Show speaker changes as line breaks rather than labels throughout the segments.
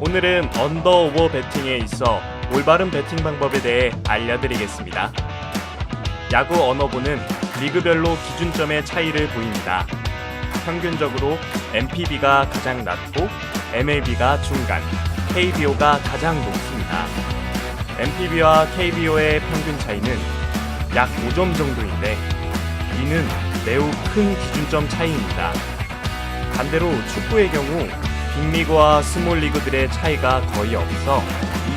오늘은 언더오버 배팅에 있어 올바른 배팅 방법에 대해 알려드리겠습니다. 야구 언어보는 리그별로 기준점의 차이를 보입니다. 평균적으로 MPB가 가장 낮고 MLB가 중간, KBO가 가장 높습니다. MPB와 KBO의 평균 차이는 약 5점 정도인데 이는 매우 큰 기준점 차이입니다. 반대로 축구의 경우 빅리그와 스몰리그들의 차이가 거의 없어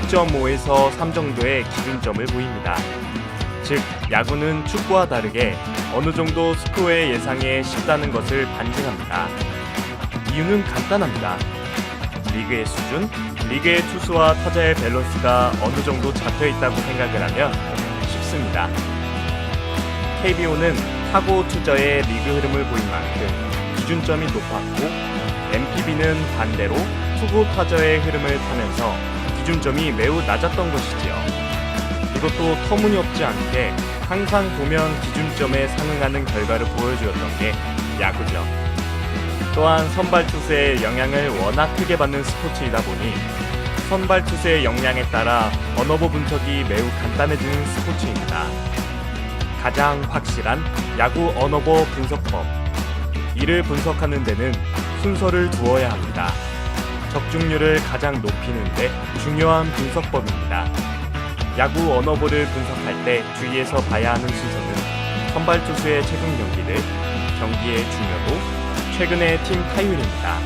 2.5에서 3 정도의 기준점을 보입니다. 즉, 야구는 축구와 다르게 어느 정도 스코어의 예상에 쉽다는 것을 반증합니다. 이유는 간단합니다. 리그의 수준, 리그의 투수와 타자의 밸런스가 어느 정도 잡혀 있다고 생각을 하면 쉽습니다. KBO는 타고 투저의 리그 흐름을 보인 만큼 기준점이 높았고 MPB는 반대로 투구 타자의 흐름을 타면서 기준점이 매우 낮았던 것이지요. 이것도 터무니없지 않게 항상 보면 기준점에 상응하는 결과를 보여주었던 게 야구죠. 또한 선발 투수의 영향을 워낙 크게 받는 스포츠이다 보니 선발 투수의 역량에 따라 언어보 분석이 매우 간단해지는 스포츠입니다. 가장 확실한 야구 언어보 분석법. 이를 분석하는 데는 순서를 두어야 합니다. 적중률을 가장 높이는 데 중요한 분석법입니다. 야구 언어보를 분석할 때 주의해서 봐야 하는 순서는 선발 투수의 최근 경기들, 경기의 중요도, 최근의 팀 타율입니다.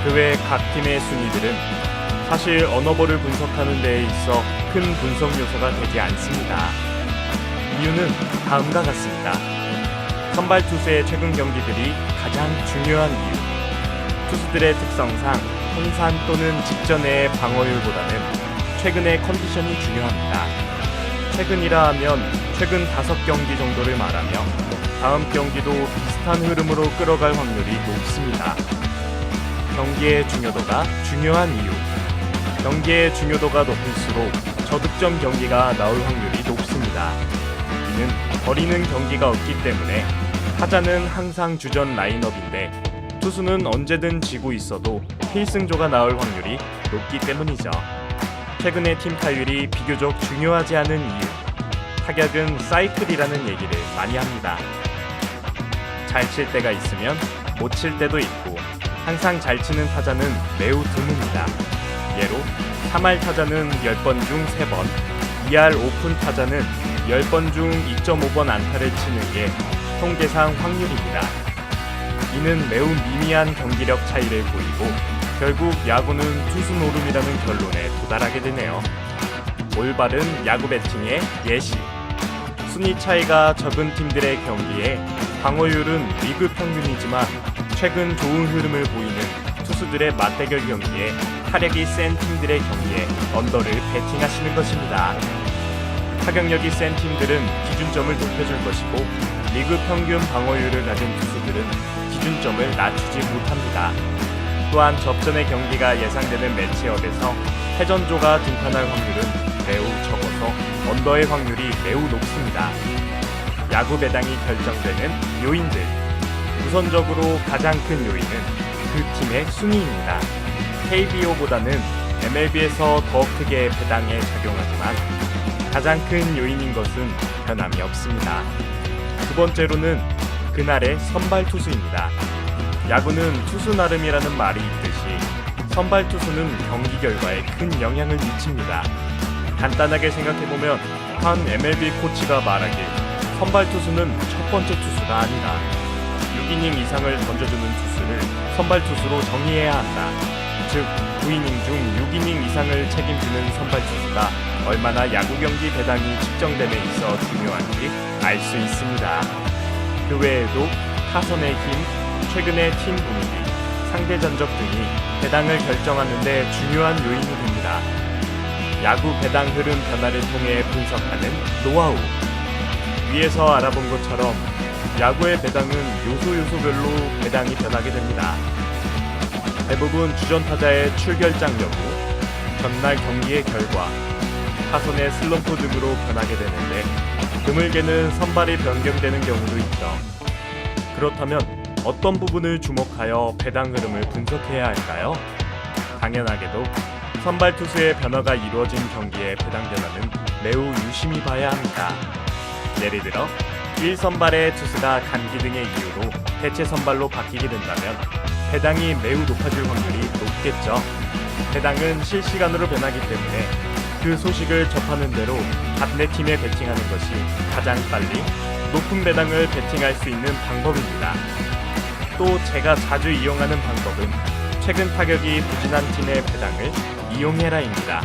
그 외 각 팀의 순위들은 사실 언어보를 분석하는 데에 있어 큰 분석 요소가 되지 않습니다. 이유는 다음과 같습니다. 선발 투수의 최근 경기들이 가장 중요한 이유. 투수들의 특성상 통산 또는 직전의 방어율보다는 최근의 컨디션이 중요합니다. 최근이라 하면 최근 5경기 정도를 말하며 다음 경기도 비슷한 흐름으로 끌어갈 확률이 높습니다. 경기의 중요도가 중요한 이유. 경기의 중요도가 높을수록 저득점 경기가 나올 확률이 높습니다. 이는 버리는 경기가 없기 때문에 타자는 항상 주전 라인업인데 투수는 언제든 지고 있어도 필승조가 나올 확률이 높기 때문이죠. 최근의 팀 타율이 비교적 중요하지 않은 이유. 타격은 사이클이라는 얘기를 많이 합니다. 잘 칠 때가 있으면 못 칠 때도 있고 항상 잘 치는 타자는 매우 드뭅니다. 예로 3할 타자는 10번 중 3번, 2할 오픈 타자는 10번 중 2.5번 안타를 치는 게 통계상 확률입니다. 이는 매우 미미한 경기력 차이를 보이고 결국 야구는 투수 노름이라는 결론에 도달하게 되네요. 올바른 야구 배팅의 예시. 순위 차이가 적은 팀들의 경기에 방어율은 리그 평균이지만 최근 좋은 흐름을 보이는 투수들의 맞대결 경기에 타격이 센 팀들의 경기에 언더를 배팅하시는 것입니다. 타격력이 센 팀들은 기준점을 높여줄 것이고 리그 평균 방어율을 가진 투수들은 기준점을 낮추지 못합니다. 또한 접전의 경기가 예상되는 매치업에서 패전조가 등판할 확률은 매우 적어서 언더의 확률이 매우 높습니다. 야구 배당이 결정되는 요인들. 우선적으로 가장 큰 요인은 그 팀의 순위입니다. KBO보다는 MLB에서 더 크게 배당에 작용하지만 가장 큰 요인인 것은 변함이 없습니다. 두 번째로는 그날의 선발 투수입니다. 야구는 투수 나름이라는 말이 있듯이 선발 투수는 경기 결과에 큰 영향을 미칩니다. 간단하게 생각해보면 한 MLB 코치가 말하길 선발 투수는 첫 번째 투수가 아니다. 6이닝 이상을 던져주는 투수를 선발 투수로 정의해야 한다. 즉 9이닝 중 6이닝 이상을 책임지는 선발 투수가 얼마나 야구 경기 배당이 측정됨에 있어 중요한지 알 수 있습니다. 그 외에도 타선의 힘, 최근의 팀 분위기, 상대 전적 등이 배당을 결정하는 데 중요한 요인이 됩니다. 야구 배당 흐름 변화를 통해 분석하는 노하우. 위에서 알아본 것처럼 야구의 배당은 요소별로 배당이 변하게 됩니다. 대부분 주전타자의 출결장 여부, 전날 경기의 결과, 타선의 슬럼프 등으로 변하게 되는데 드물게는 선발이 변경되는 경우도 있죠. 그렇다면 어떤 부분을 주목하여 배당 흐름을 분석해야 할까요? 당연하게도 선발 투수의 변화가 이루어진 경기의 배당 변화는 매우 유심히 봐야 합니다. 예를 들어 1선발의 투수가 감기 등의 이유로 대체 선발로 바뀌게 된다면 배당이 매우 높아질 확률이 높겠죠. 배당은 실시간으로 변하기 때문에 그 소식을 접하는 대로 반대 팀에 배팅하는 것이 가장 빨리 높은 배당을 배팅할 수 있는 방법입니다. 또 제가 자주 이용하는 방법은 최근 타격이 부진한 팀의 배당을 이용해라입니다.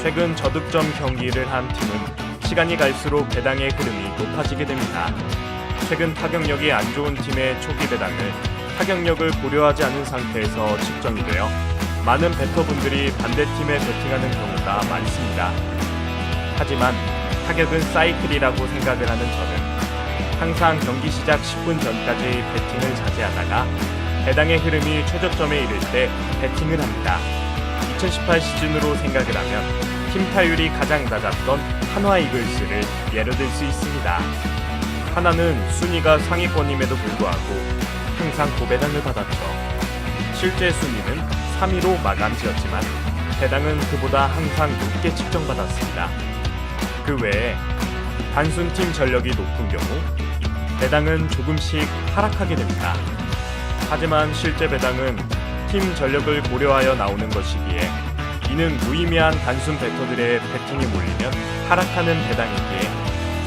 최근 저득점 경기를 한 팀은 시간이 갈수록 배당의 흐름이 높아지게 됩니다. 최근 타격력이 안 좋은 팀의 초기 배당을 타격력을 고려하지 않은 상태에서 측정이 되어 많은 배터분들이 반대팀에 배팅하는 경우가 많습니다. 하지만 타격은 사이클이라고 생각을 하는 저는 항상 경기 시작 10분 전까지 배팅을 자제하다가 배당의 흐름이 최저점에 이를 때 배팅을 합니다. 2018 시즌으로 생각을 하면 팀 타율이 가장 낮았던 한화 이글스를 예로 들 수 있습니다. 하나는 순위가 상위권임에도 불구하고 항상 고배당을 받았죠. 실제 순위는 3위로 마감지었지만 배당은 그보다 항상 높게 측정받았습니다. 그 외에 단순 팀 전력이 높은 경우 배당은 조금씩 하락하게 됩니다. 하지만 실제 배당은 팀 전력을 고려하여 나오는 것이기에 이는 무의미한 단순 배터들의 배팅이 몰리면 하락하는 배당이기에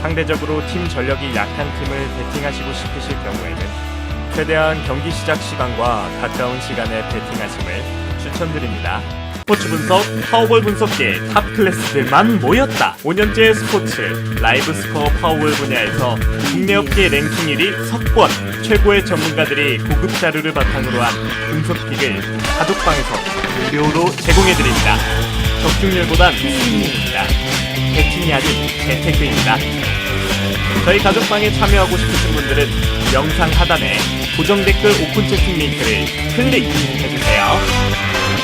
상대적으로 팀 전력이 약한 팀을 배팅하시고 싶으실 경우에는 최대한 경기 시작 시간과 가까운 시간에 배팅하심을 추천드립니다. 스포츠 분석, 파워볼 분석계 탑 클래스들만 모였다. 5년째 스포츠, 라이브 스코어 파워볼 분야에서 국내 업계 랭킹 1위 석권, 최고의 전문가들이 고급 자료를 바탕으로 한 분석픽을 가족방에서 무료로 제공해드립니다. 적중률보단 수익률입니다. 배팅이 아닌 재테크입니다. 저희 가족방에 참여하고 싶으신 분들은 영상 하단에 고정 댓글 오픈 채팅 링크를 클릭해주세요.